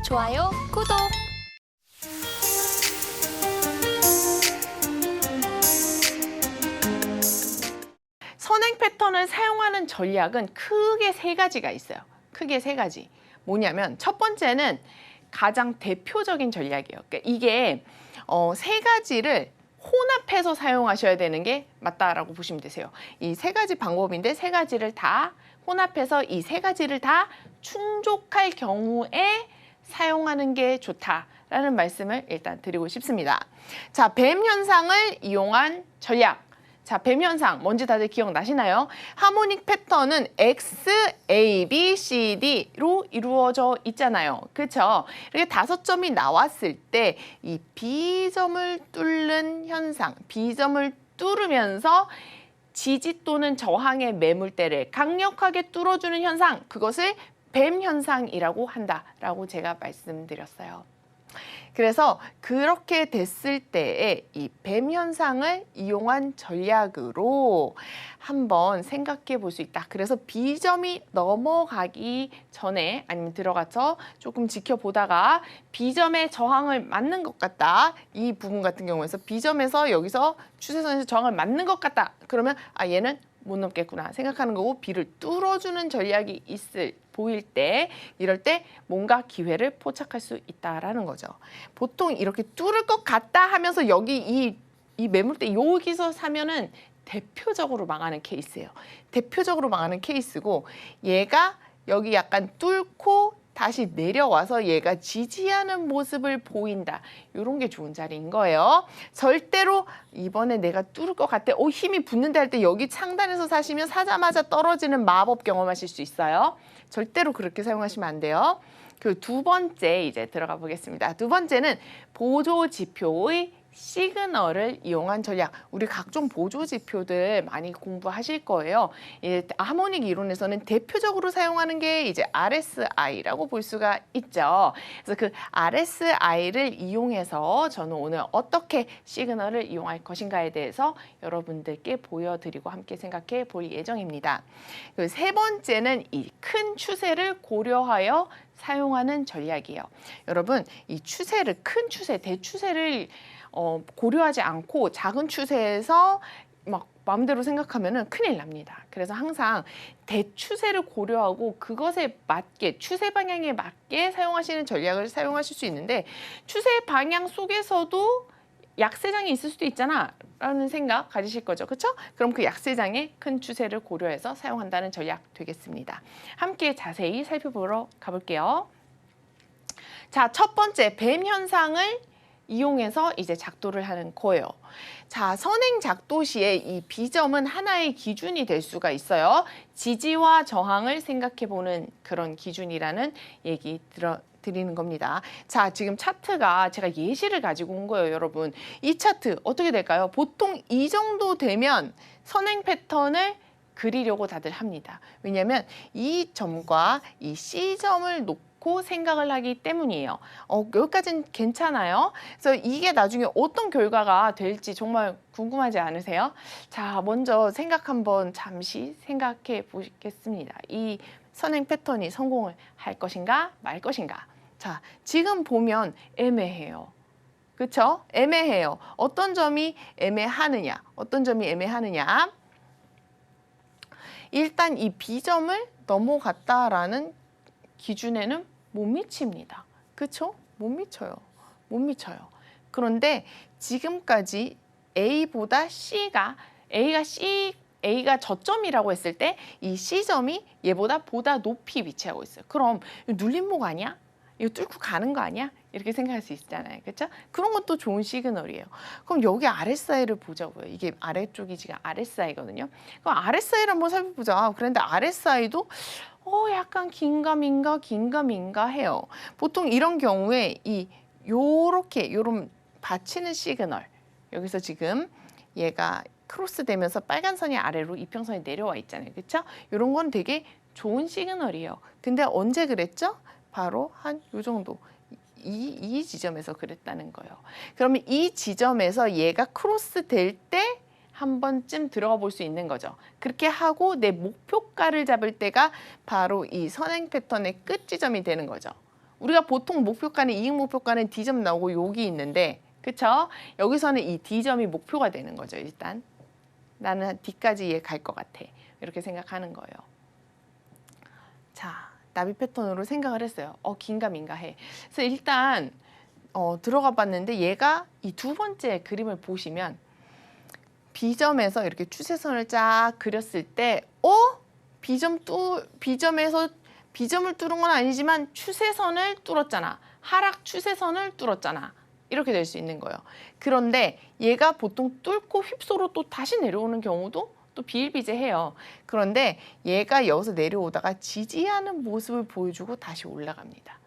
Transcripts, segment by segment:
좋아요, 구독! 선행 패턴을 사용하는 전략은 크게 세 가지가 있어요. 크게 세 가지. 뭐냐면 첫 번째는 가장 대표적인 전략이에요. 그러니까 이게 세 가지를 혼합해서 사용하셔야 되는 게 맞다라고 보시면 되세요. 이 세 가지 방법인데 세 가지를 다 혼합해서 이 세 가지를 다 충족할 경우에 사용하는 게 좋다라는 말씀을 일단 드리고 싶습니다. 자, 뱀 현상을 이용한 전략. 자, 뱀 현상 뭔지 다들 기억나시나요? 하모닉 패턴은 X, A, B, C, D로 이루어져 있잖아요. 그렇죠? 이렇게 5점이 나왔을 때 이 B점을 뚫는 현상, B점을 뚫으면서 지지 또는 저항의 매물대를 강력하게 뚫어주는 현상, 그것을 뱀 현상이라고 한다라고 제가 말씀드렸어요. 그래서 그렇게 됐을 때에 이 뱀 현상을 이용한 전략으로 한번 생각해 볼 수 있다. 그래서 B점이 넘어가기 전에 아니면 들어가서 조금 지켜보다가 B점의 저항을 맞는 것 같다. 이 부분 같은 경우에서 B점에서 여기서 추세선에서 저항을 맞는 것 같다. 그러면 아, 얘는 못 넘겠구나 생각하는 거고 B를 뚫어주는 전략이 보일 때 이럴 때 뭔가 기회를 포착할 수 있다라는 거죠. 보통 이렇게 뚫을 것 같다 하면서 여기 이 매물대 여기서 사면은 대표적으로 망하는 케이스예요. 대표적으로 망하는 케이스고 얘가 여기 약간 뚫고 다시 내려와서 얘가 지지하는 모습을 보인다. 이런 게 좋은 자리인 거예요. 절대로 이번에 내가 뚫을 것 같아. 힘이 붙는다 할 때 여기 창단에서 사시면 사자마자 떨어지는 마법 경험하실 수 있어요. 절대로 그렇게 사용하시면 안 돼요. 그 두 번째 이제 들어가 보겠습니다. 두 번째는 보조 지표의 시그널을 이용한 전략. 우리 각종 보조 지표들 많이 공부하실 거예요. 하모닉 이론에서는 대표적으로 사용하는 게 이제 RSI라고 볼 수가 있죠. 그래서 그 RSI를 이용해서 저는 오늘 어떻게 시그널을 이용할 것인가에 대해서 여러분들께 보여드리고 함께 생각해 볼 예정입니다. 그 세 번째는 이 큰 추세를 고려하여 사용하는 전략이에요. 여러분, 이 추세를 큰 추세, 대추세를 고려하지 않고 작은 추세에서 막 마음대로 생각하면은 큰일 납니다. 그래서 항상 대추세를 고려하고 그것에 맞게 추세 방향에 맞게 사용하시는 전략을 사용하실 수 있는데 추세 방향 속에서도 약세장이 있을 수도 있잖아 라는 생각 가지실 거죠. 그렇죠? 그럼 그 약세장의 큰 추세를 고려해서 사용한다는 전략 되겠습니다. 함께 자세히 살펴보러 가볼게요. 자, 첫 번째 뱀 현상을 이용해서 이제 작도를 하는 거예요. 자, 선행 작도 시에 이 B점은 하나의 기준이 될 수가 있어요. 지지와 저항을 생각해 보는 그런 기준이라는 얘기 드리는 겁니다. 자, 지금 차트가 제가 예시를 가지고 온 거예요, 여러분. 이 차트 어떻게 될까요? 보통 이 정도 되면 선행 패턴을 그리려고 다들 합니다. 왜냐하면 이 점과 이 C점을 놓고 생각을 하기 때문이에요. 여기까지는 괜찮아요. 그래서 이게 나중에 어떤 결과가 될지 정말 궁금하지 않으세요? 자, 먼저 한번 잠시 생각해 보겠습니다. 이 선행 패턴이 성공을 할 것인가 말 것인가. 자, 지금 보면 애매해요. 그렇죠? 애매해요. 어떤 점이 애매하느냐? 어떤 점이 애매하느냐? 일단 이 B점을 넘어갔다라는 기준에는 못 미칩니다. 그렇죠? 못 미쳐요. 못 미쳐요. 그런데 지금까지 A보다 A가 저점이라고 했을 때 이 C점이 보다 높이 위치하고 있어요. 그럼 눌림목 아니야? 이거 뚫고 가는 거 아니야? 이렇게 생각할 수 있잖아요. 그렇죠? 그런 것도 좋은 시그널이에요. 그럼 여기 RSI를 보자고요. 이게 아래쪽이 지금 RSI거든요. 그럼 RSI를 한번 살펴보자. 그런데 RSI도 약간 긴가민가 해요. 보통 이런 경우에 요런 받치는 시그널, 여기서 지금 얘가 크로스 되면서 빨간 선이 아래로 이평선이 내려와 있잖아요. 그렇죠? 이런 건 되게 좋은 시그널이에요. 근데 언제 그랬죠? 바로 한 요 정도. 이 지점에서 그랬다는 거예요. 그러면 이 지점에서 얘가 크로스 될 때 한 번쯤 들어가 볼 수 있는 거죠. 그렇게 하고 내 목표가를 잡을 때가 바로 이 선행 패턴의 끝 지점이 되는 거죠. 우리가 보통 목표가는 이익 목표가는 D점 나오고 여기 있는데 그쵸? 여기서는 이 D점이 목표가 되는 거죠. 일단 나는 D까지 갈 것 같아. 이렇게 생각하는 거예요. 자, 나비 패턴으로 생각을 했어요. 긴가민가 해. 그래서 일단 들어가 봤는데 얘가 이 두 번째 그림을 보시면 B점에서 이렇게 추세선을 쫙 그렸을 때 B점에서 B점을 뚫은 건 아니지만 추세선을 뚫었잖아. 하락 추세선을 뚫었잖아. 이렇게 될 수 있는 거예요. 그런데 얘가 보통 뚫고 휩소로 또 다시 내려오는 경우도 또 비일비재해요. 그런데 얘가 여기서 내려오다가 지지하는 모습을 보여주고 다시 올라갑니다.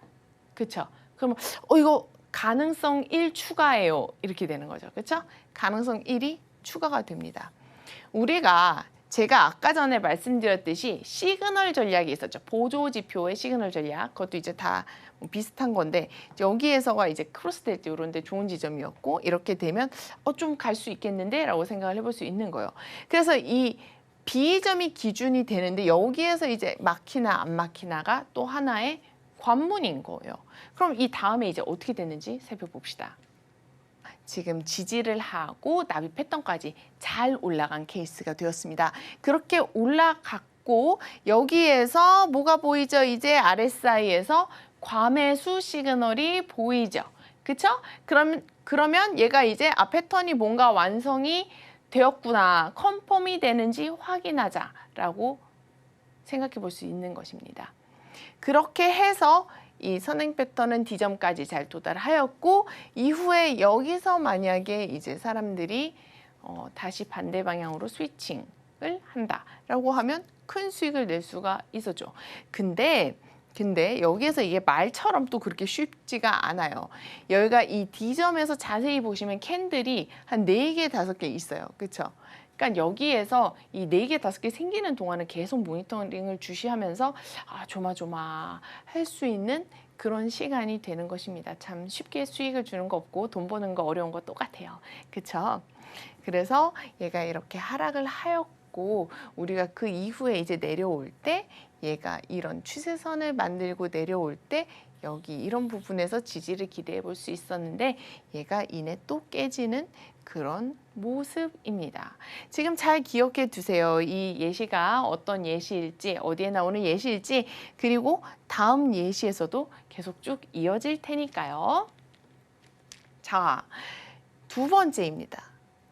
그렇죠? 그러면 이거 가능성 1 추가해요. 이렇게 되는 거죠. 그렇죠? 가능성 1이 추가가 됩니다. 제가 아까 전에 말씀드렸듯이 시그널 전략이 있었죠. 보조지표의 시그널 전략. 그것도 이제 다 비슷한 건데 여기에서가 이제 크로스 될 때 이런 데 좋은 지점이었고 이렇게 되면 좀 갈 수 있겠는데 라고 생각을 해볼 수 있는 거예요. 그래서 이 B점이 기준이 되는데 여기에서 이제 막히나 안 막히나가 또 하나의 관문인 거예요. 그럼 이 다음에 이제 어떻게 됐는지 살펴봅시다. 지금 지지를 하고 나비 패턴까지 잘 올라간 케이스가 되었습니다. 그렇게 올라갔고 여기에서 뭐가 보이죠? 이제 RSI에서 과매수 시그널이 보이죠. 그쵸? 그러면 얘가 이제 패턴이 뭔가 완성이 되었구나. 컨펌이 되는지 확인하자라고 생각해 볼 수 있는 것입니다. 그렇게 해서 이 선행 패턴은 D점까지 잘 도달하였고 이후에 여기서 만약에 이제 사람들이 다시 반대 방향으로 스위칭을 한다라고 하면 큰 수익을 낼 수가 있었죠. 근데 여기에서 이게 말처럼 또 그렇게 쉽지가 않아요. 여기가 이 D점에서 자세히 보시면 캔들이 한 4개, 5개 있어요. 그렇죠? 그러니까 여기에서 이 4개, 5개 생기는 동안은 계속 모니터링을 주시하면서 조마조마 할 수 있는 그런 시간이 되는 것입니다. 참 쉽게 수익을 주는 거 없고 돈 버는 거 어려운 거 똑같아요. 그렇죠? 그래서 얘가 이렇게 하락을 하였고 우리가 그 이후에 이제 내려올 때 얘가 이런 추세선을 만들고 내려올 때 여기 이런 부분에서 지지를 기대해 볼 수 있었는데 얘가 이내 또 깨지는 그런 모습입니다. 지금 잘 기억해 두세요. 이 예시가 어떤 예시일지, 어디에 나오는 예시일지, 그리고 다음 예시에서도 계속 쭉 이어질 테니까요. 자, 두 번째입니다.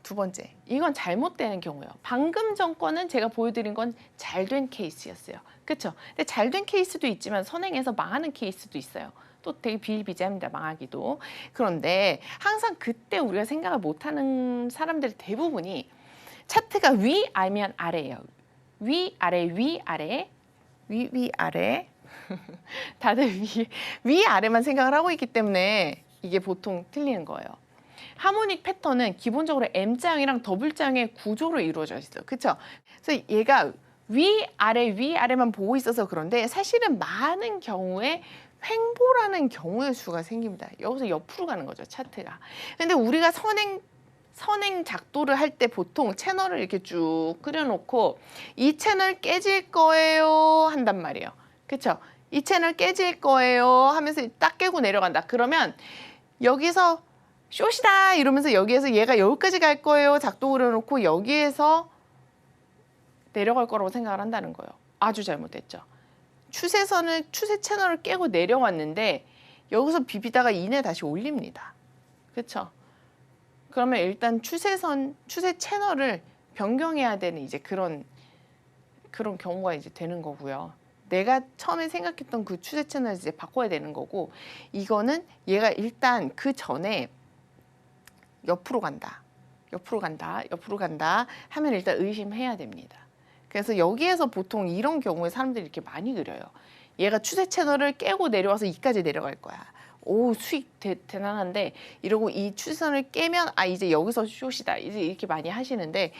두 번째, 이건 잘못되는 경우예요. 방금 전 거는 제가 보여드린 건 잘 된 케이스였어요. 그렇죠? 근데 잘 된 케이스도 있지만 선행해서 망하는 케이스도 있어요. 또 되게 비일비재합니다. 망하기도. 그런데 항상 그때 우리가 생각을 못하는 사람들 대부분이 차트가 위 아니면 아래예요. 위 아래 위 아래 위 아래 다들 위 아래만 생각을 하고 있기 때문에 이게 보통 틀리는 거예요. 하모닉 패턴은 기본적으로 M자형이랑 W자형의 구조로 이루어져 있어요. 그렇죠? 그래서 얘가 위아래만 보고 있어서 그런데 사실은 많은 경우에 횡보라는 경우의 수가 생깁니다. 여기서 옆으로 가는 거죠, 차트가. 근데 우리가 선행 작도를 할 때 보통 채널을 이렇게 쭉 그려놓고 이 채널 깨질 거예요 한단 말이에요. 그렇죠? 이 채널 깨질 거예요 하면서 딱 깨고 내려간다. 그러면 여기서 숏이다 이러면서 여기에서 얘가 여기까지 갈 거예요 작도 그려놓고 여기에서 내려갈 거라고 생각을 한다는 거예요. 아주 잘못됐죠. 추세 채널을 깨고 내려왔는데 여기서 비비다가 이내 다시 올립니다. 그렇죠? 그러면 일단 추세 채널을 변경해야 되는 이제 그런 경우가 이제 되는 거고요. 내가 처음에 생각했던 그 추세 채널을 이제 바꿔야 되는 거고 이거는 얘가 일단 그 전에 옆으로 간다 하면 일단 의심해야 됩니다. 그래서 여기에서 보통 이런 경우에 사람들이 이렇게 많이 그려요. 얘가 추세 채널을 깨고 내려와서 이까지 내려갈 거야. 오, 수익 대단한데 이러고 이 추세선을 깨면 이제 여기서 숏이다. 이제 이렇게 많이 하시는데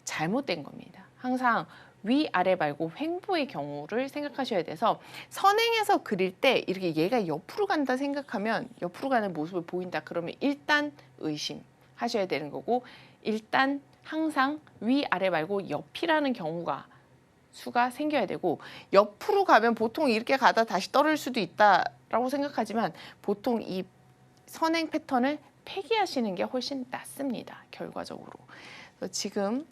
잘못된 겁니다. 항상 위아래 말고 횡보의 경우를 생각하셔야 돼서 선행해서 그릴 때 이렇게 얘가 옆으로 간다 생각하면 옆으로 가는 모습을 보인다. 그러면 일단 의심하셔야 되는 거고 일단 항상 위아래 말고 옆이라는 수가 생겨야 되고 옆으로 가면 보통 이렇게 가다 다시 떨어질 수도 있다 라고 생각하지만 보통 이 선행 패턴을 폐기하시는 게 훨씬 낫습니다. 결과적으로. 그래서 지금은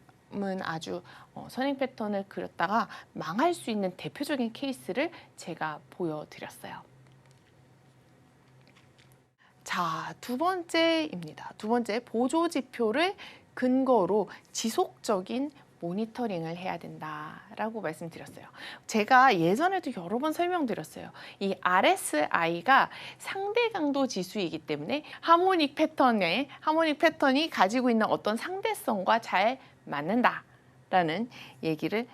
아주 선행 패턴을 그렸다가 망할 수 있는 대표적인 케이스를 제가 보여드렸어요. 자, 두 번째입니다. 두 번째, 보조 지표를 근거로 지속적인 모니터링을 해야 된다라고 말씀드렸어요. 제가 예전에도 여러 번 설명드렸어요. 이 RSI가 상대 강도 지수이기 때문에 하모닉 패턴이 가지고 있는 어떤 상대성과 잘 맞는다라는 얘기를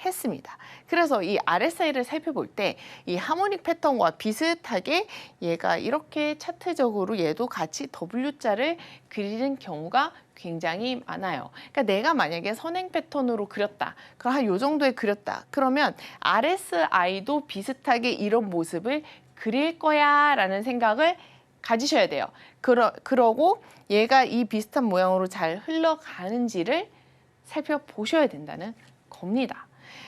했습니다. 그래서 이 RSI를 살펴볼 때 이 하모닉 패턴과 비슷하게 얘가 이렇게 차트적으로 얘도 같이 W자를 그리는 경우가 굉장히 많아요. 그러니까 내가 만약에 선행 패턴으로 그렸다. 그럼 한 요 정도에 그렸다. 그러면 RSI도 비슷하게 이런 모습을 그릴 거야 라는 생각을 가지셔야 돼요. 그러고 얘가 이 비슷한 모양으로 잘 흘러가는지를 살펴보셔야 된다는 겁니다.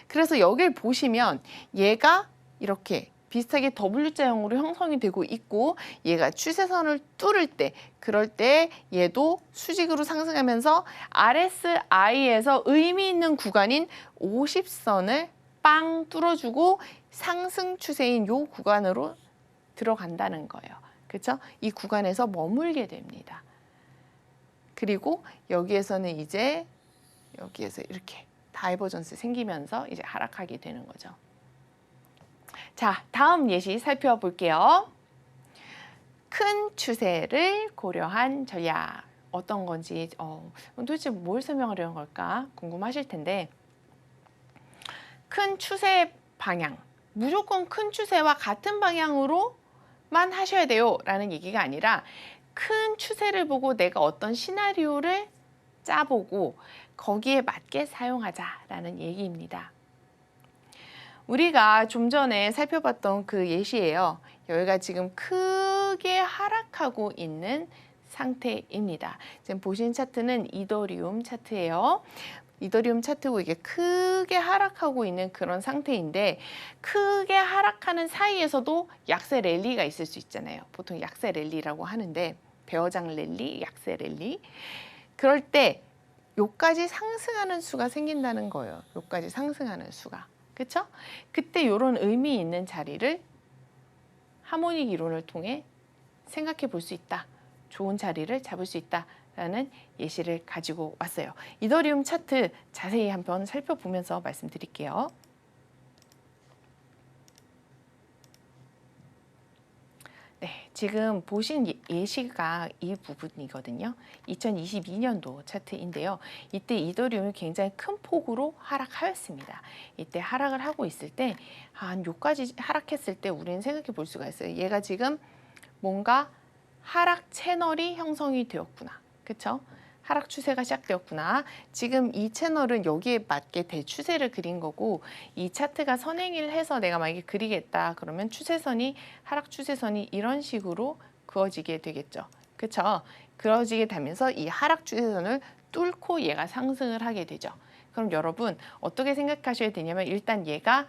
그래서 여길 보시면 얘가 이렇게 비슷하게 W자형으로 형성이 되고 있고 얘가 추세선을 뚫을 때 그럴 때 얘도 수직으로 상승하면서 RSI에서 의미 있는 구간인 50선을 빵 뚫어주고 상승 추세인 요 구간으로 들어간다는 거예요. 그렇죠? 이 구간에서 머물게 됩니다. 그리고 여기에서는 이제 여기에서 이렇게 다이버전스 생기면서 이제 하락하게 되는 거죠. 자, 다음 예시 살펴볼게요. 큰 추세를 고려한 전략. 어떤 건지 도대체 뭘 설명하려는 걸까 궁금하실 텐데 큰 추세 방향, 무조건 큰 추세와 같은 방향으로만 하셔야 돼요 라는 얘기가 아니라 큰 추세를 보고 내가 어떤 시나리오를 짜보고 거기에 맞게 사용하자라는 얘기입니다. 우리가 좀 전에 살펴봤던 그 예시예요. 여기가 지금 크게 하락하고 있는 상태입니다. 지금 보신 차트는 이더리움 차트예요. 이더리움 차트고 이게 크게 하락하고 있는 그런 상태인데 크게 하락하는 사이에서도 약세 랠리가 있을 수 있잖아요. 보통 약세 랠리라고 하는데 배어장 랠리, 약세 랠리. 그럴 때 요까지 상승하는 수가 생긴다는 거예요. 요까지 상승하는 수가. 그렇죠? 그때 이런 의미 있는 자리를 하모닉 이론을 통해 생각해 볼 수 있다. 좋은 자리를 잡을 수 있다라는 예시를 가지고 왔어요. 이더리움 차트 자세히 한번 살펴보면서 말씀드릴게요. 네, 지금 보신 예시가 이 부분이거든요. 2022년도 차트인데요. 이때 이더리움이 굉장히 큰 폭으로 하락하였습니다. 이때 하락을 하고 있을 때 한 요까지 하락했을 때 우리는 생각해 볼 수가 있어요. 얘가 지금 뭔가 하락 채널이 형성이 되었구나. 그렇죠? 하락 추세가 시작되었구나. 지금 이 채널은 여기에 맞게 대추세를 그린 거고 이 차트가 선행을 해서 내가 만약에 그리겠다. 그러면 추세선이 하락 추세선이 이런 식으로 그어지게 되겠죠. 그렇죠? 그어지게 되면서 이 하락 추세선을 뚫고 얘가 상승을 하게 되죠. 그럼 여러분 어떻게 생각하셔야 되냐면 일단 얘가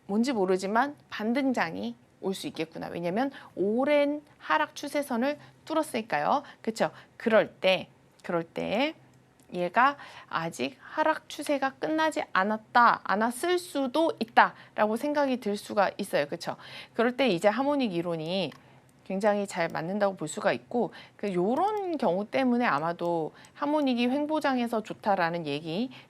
뭔지 모르지만 반등장이 올 수 있겠구나. 왜냐하면 오랜 하락 추세선을 뚫었으니까요. 그렇죠? 그럴 때 얘가 아직 하락 추세가 끝나지 않았을 수도 있다라고 생각이 들 수가 있어요. 그렇죠? 그럴 때 이제 하모닉 이론이 굉장히 잘 맞는다고 볼 수가 있고 요런 경우 때문에 아마도 하모닉이 횡보장에서 좋다라는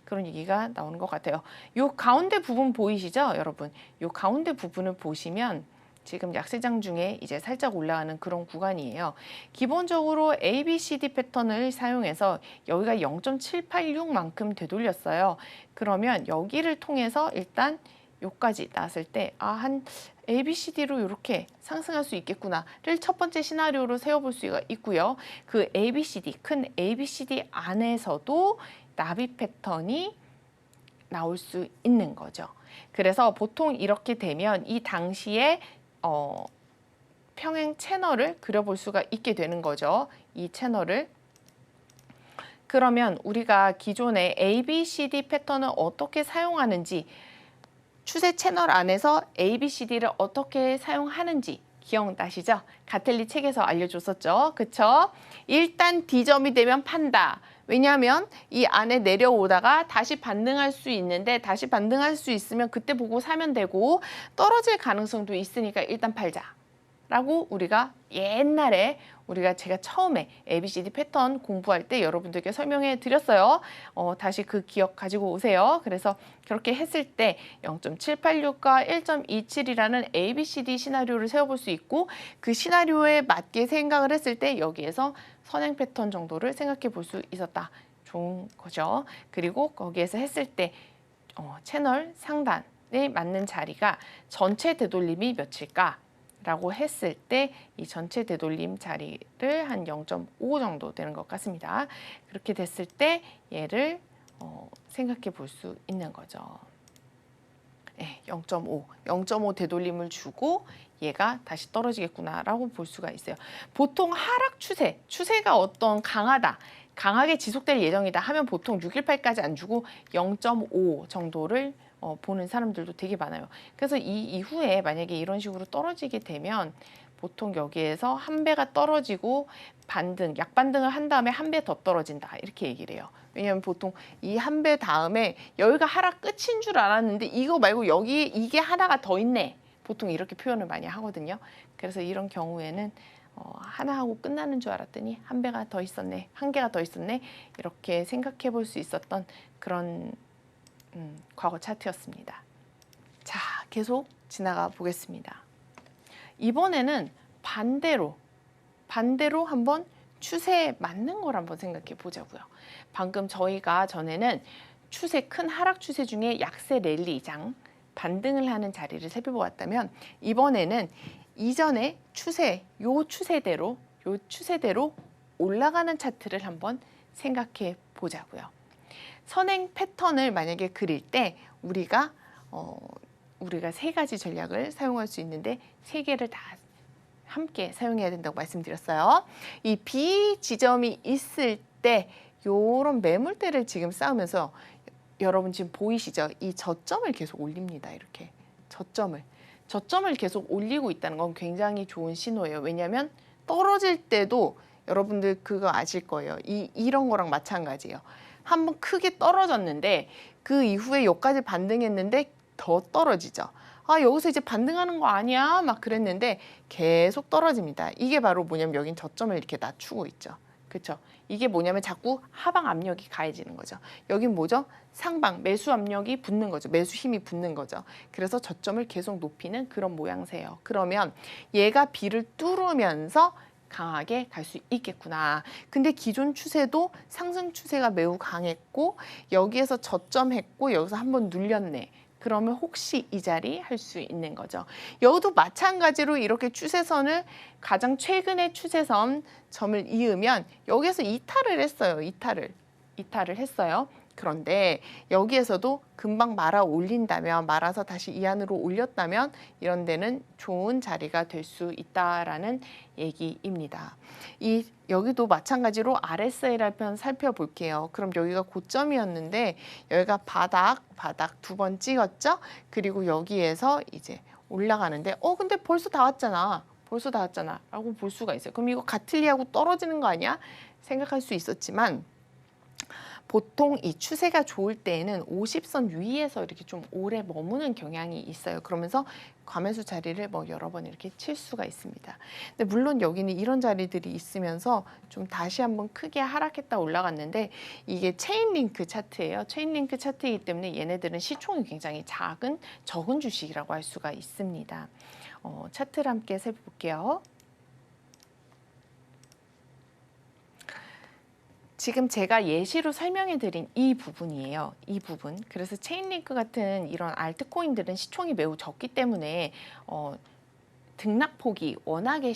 그런 얘기가 나오는 것 같아요. 요 가운데 부분 보이시죠, 여러분? 요 가운데 부분을 보시면 지금 약세장 중에 이제 살짝 올라가는 그런 구간이에요. 기본적으로 ABCD 패턴을 사용해서 여기가 0.786만큼 되돌렸어요. 그러면 여기를 통해서 일단 요까지 나왔을 때 한 ABCD로 이렇게 상승할 수 있겠구나를 첫 번째 시나리오로 세워볼 수가 있고요. 그 ABCD, 큰 ABCD 안에서도 나비 패턴이 나올 수 있는 거죠. 그래서 보통 이렇게 되면 이 당시에 평행 채널을 그려볼 수가 있게 되는 거죠. 이 채널을. 그러면 우리가 기존의 ABCD 패턴을 어떻게 사용하는지 추세 채널 안에서 ABCD를 어떻게 사용하는지 기억나시죠? 가텔리 책에서 알려줬었죠. 그쵸? 일단 D점이 되면 판다. 왜냐하면 이 안에 내려오다가 다시 반등할 수 있는데 다시 반등할 수 있으면 그때 보고 사면 되고 떨어질 가능성도 있으니까 일단 팔자. 라고 우리가 옛날에 제가 처음에 ABCD 패턴 공부할 때 여러분들께 설명해 드렸어요. 다시 그 기억 가지고 오세요. 그래서 그렇게 했을 때 0.786과 1.27이라는 ABCD 시나리오를 세워볼 수 있고 그 시나리오에 맞게 생각을 했을 때 여기에서 선행 패턴 정도를 생각해 볼 수 있었다. 좋은 거죠. 그리고 거기에서 했을 때 채널 상단에 맞는 자리가 전체 되돌림이 몇일까? 라고 했을 때 이 전체 되돌림 자리를 한 0.5 정도 되는 것 같습니다. 그렇게 됐을 때 얘를 생각해 볼 수 있는 거죠. 네, 0.5 되돌림을 주고 얘가 다시 떨어지겠구나라고 볼 수가 있어요. 보통 하락 추세가 어떤 강하게 지속될 예정이다 하면 보통 618까지 안 주고 0.5 정도를 보는 사람들도 되게 많아요. 그래서 이 이후에 만약에 이런 식으로 떨어지게 되면 보통 여기에서 한 배가 떨어지고 약반등을 한 다음에 한 배 더 떨어진다 이렇게 얘기를 해요. 왜냐하면 보통 이 한 배 다음에 여기가 하락 끝인 줄 알았는데 이거 말고 여기 이게 하나가 더 있네. 보통 이렇게 표현을 많이 하거든요. 그래서 이런 경우에는 하나 하고 끝나는 줄 알았더니 한 배가 더 있었네, 한 개가 더 있었네 이렇게 생각해 볼 수 있었던 그런 과거 차트였습니다. 자, 계속 지나가 보겠습니다. 이번에는 반대로 한번 추세에 맞는 걸 한번 생각해 보자고요. 방금 저희가 전에는 큰 하락 추세 중에 약세 랠리장 반등을 하는 자리를 살펴보았다면 이번에는 이전의 요 추세대로 올라가는 차트를 한번 생각해 보자고요. 선행 패턴을 만약에 그릴 때 우리가 세 가지 전략을 사용할 수 있는데 세 개를 다 함께 사용해야 된다고 말씀드렸어요. 이 B 지점이 있을 때 요런 매물대를 지금 쌓으면서 여러분 지금 보이시죠? 이 저점을 계속 올립니다. 이렇게 저점을 계속 올리고 있다는 건 굉장히 좋은 신호예요. 왜냐하면 떨어질 때도 여러분들 그거 아실 거예요. 이런 거랑 마찬가지예요. 한번 크게 떨어졌는데 그 이후에 여기까지 반등했는데 더 떨어지죠. 아, 여기서 이제 반등하는 거 아니야? 막 그랬는데 계속 떨어집니다. 이게 바로 뭐냐면 여긴 저점을 이렇게 낮추고 있죠. 그렇죠? 이게 뭐냐면 자꾸 하방 압력이 가해지는 거죠. 여긴 뭐죠? 상방, 매수 압력이 붙는 거죠. 매수 힘이 붙는 거죠. 그래서 저점을 계속 높이는 그런 모양새예요. 그러면 얘가 B를 뚫으면서 강하게 갈 수 있겠구나. 근데 기존 추세도 상승 추세가 매우 강했고 여기에서 저점했고 여기서 한번 눌렸네. 그러면 혹시 이 자리 할 수 있는 거죠. 여기도 마찬가지로 이렇게 추세선을 가장 최근의 추세선 점을 이으면 여기에서 이탈을 했어요. 이탈을 했어요. 그런데 여기에서도 금방 말아서 다시 이 안으로 올렸다면 이런 데는 좋은 자리가 될 수 있다라는 얘기입니다. 여기도 마찬가지로 RSI를 한번 살펴볼게요. 그럼 여기가 고점이었는데 여기가 바닥 두 번 찍었죠? 그리고 여기에서 이제 올라가는데 근데 벌써 다 왔잖아 라고 볼 수가 있어요. 그럼 이거 가틀리하고 떨어지는 거 아니야? 생각할 수 있었지만 보통 이 추세가 좋을 때에는 50선 위에서 이렇게 좀 오래 머무는 경향이 있어요. 그러면서 과매수 자리를 여러 번 이렇게 칠 수가 있습니다. 근데 물론 여기는 이런 자리들이 있으면서 좀 다시 한번 크게 하락했다 올라갔는데 이게 체인링크 차트예요. 체인링크 차트이기 때문에 얘네들은 시총이 굉장히 적은 주식이라고 할 수가 있습니다. 차트를 함께 살펴볼게요. 지금 제가 예시로 설명해 드린 이 부분이에요. 이 부분. 그래서 체인링크 같은 이런 알트코인들은 시총이 매우 적기 때문에 등락폭이 워낙에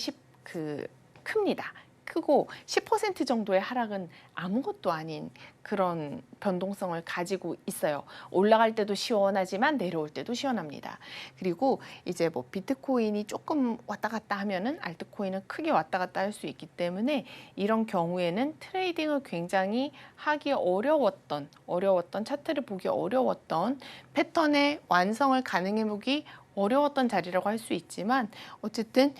큽니다. 크고 10% 정도의 하락은 아무것도 아닌 그런 변동성을 가지고 있어요. 올라갈 때도 시원하지만 내려올 때도 시원합니다. 그리고 이제 뭐 비트코인이 조금 왔다 갔다 하면은 알트코인은 크게 왔다 갔다 할 수 있기 때문에 이런 경우에는 트레이딩을 굉장히 하기 어려웠던 차트를 보기 어려웠던 패턴의 완성을 가능해 보기 어려웠던 자리라고 할 수 있지만 어쨌든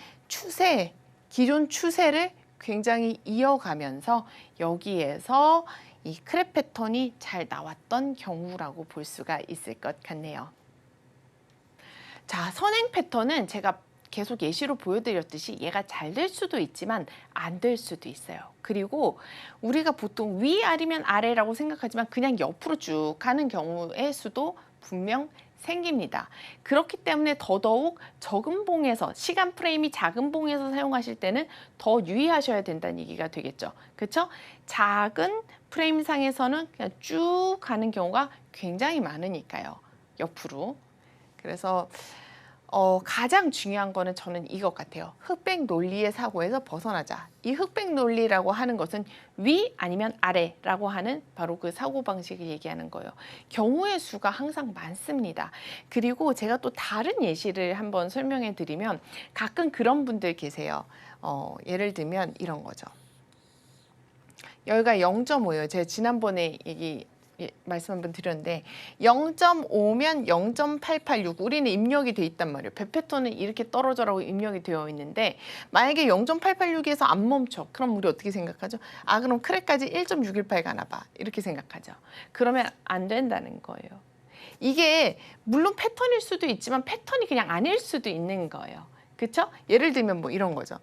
기존 추세를 굉장히 이어가면서 여기에서 이 크랩 패턴이 잘 나왔던 경우라고 볼 수가 있을 것 같네요. 자, 선행 패턴은 제가 계속 예시로 보여드렸듯이 얘가 잘 될 수도 있지만 안 될 수도 있어요. 그리고 우리가 보통 위아래면 아래라고 생각하지만 그냥 옆으로 쭉 가는 경우의 수도 분명 생깁니다. 그렇기 때문에 더더욱 적은 봉에서 시간 프레임이 작은 봉에서 사용하실 때는 더 유의하셔야 된다는 얘기가 되겠죠. 그렇죠? 작은 프레임 상에서는 그냥 쭉 가는 경우가 굉장히 많으니까요. 옆으로. 그래서 가장 중요한 거는 저는 이것 같아요. 흑백 논리의 사고에서 벗어나자. 이 흑백 논리라고 하는 것은 위 아니면 아래라고 하는 바로 그 사고방식을 얘기하는 거예요. 경우의 수가 항상 많습니다. 그리고 제가 또 다른 예시를 한번 설명해 드리면 가끔 그런 분들 계세요. 예를 들면 이런 거죠. 여기가 0.5예요. 제가 지난번에 말씀 한번 드렸는데 0.5면 0.886 우리는 입력이 돼 있단 말이에요. 배 패턴은 이렇게 떨어져라고 입력이 되어 있는데 만약에 0.886에서 안 멈춰. 그럼 우리 어떻게 생각하죠? 아, 그럼 크랙까지 1.618 가나 봐. 이렇게 생각하죠. 그러면 안 된다는 거예요. 이게 물론 패턴일 수도 있지만 패턴이 그냥 아닐 수도 있는 거예요. 그렇죠? 예를 들면 뭐 이런 거죠.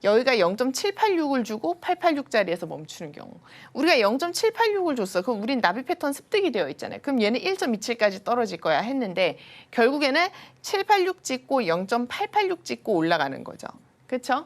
여기가 0.786을 주고 886짜리에서 멈추는 경우. 우리가 0.786을 줬어. 그럼 우린 나비 패턴 습득이 되어 있잖아요. 그럼 얘는 1.27까지 떨어질 거야 했는데 결국에는 786 찍고 0.886 찍고 올라가는 거죠. 그렇죠?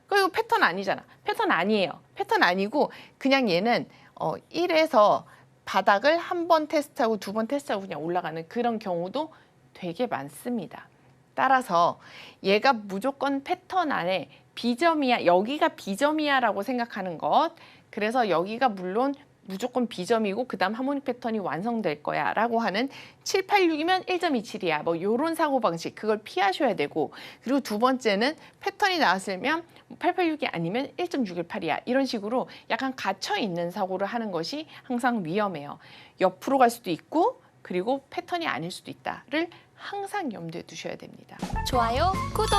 그리고 패턴 아니잖아. 패턴 아니에요. 패턴 아니고 그냥 얘는 1에서 바닥을 한 번 테스트하고 두 번 테스트하고 그냥 올라가는 그런 경우도 되게 많습니다. 따라서 얘가 무조건 패턴 안에 비점이야, 여기가 비점이야라고 생각하는 것. 그래서 여기가 물론 무조건 비점이고 그다음 하모닉 패턴이 완성될 거야 라고 하는 786이면 1.27이야. 뭐 요런 사고방식 그걸 피하셔야 되고 그리고 두 번째는 패턴이 나왔으면 886이 아니면 1.618이야. 이런 식으로 약간 갇혀있는 사고를 하는 것이 항상 위험해요. 옆으로 갈 수도 있고 그리고 패턴이 아닐 수도 있다를 항상 염두에 두셔야 됩니다. 좋아요, 구독!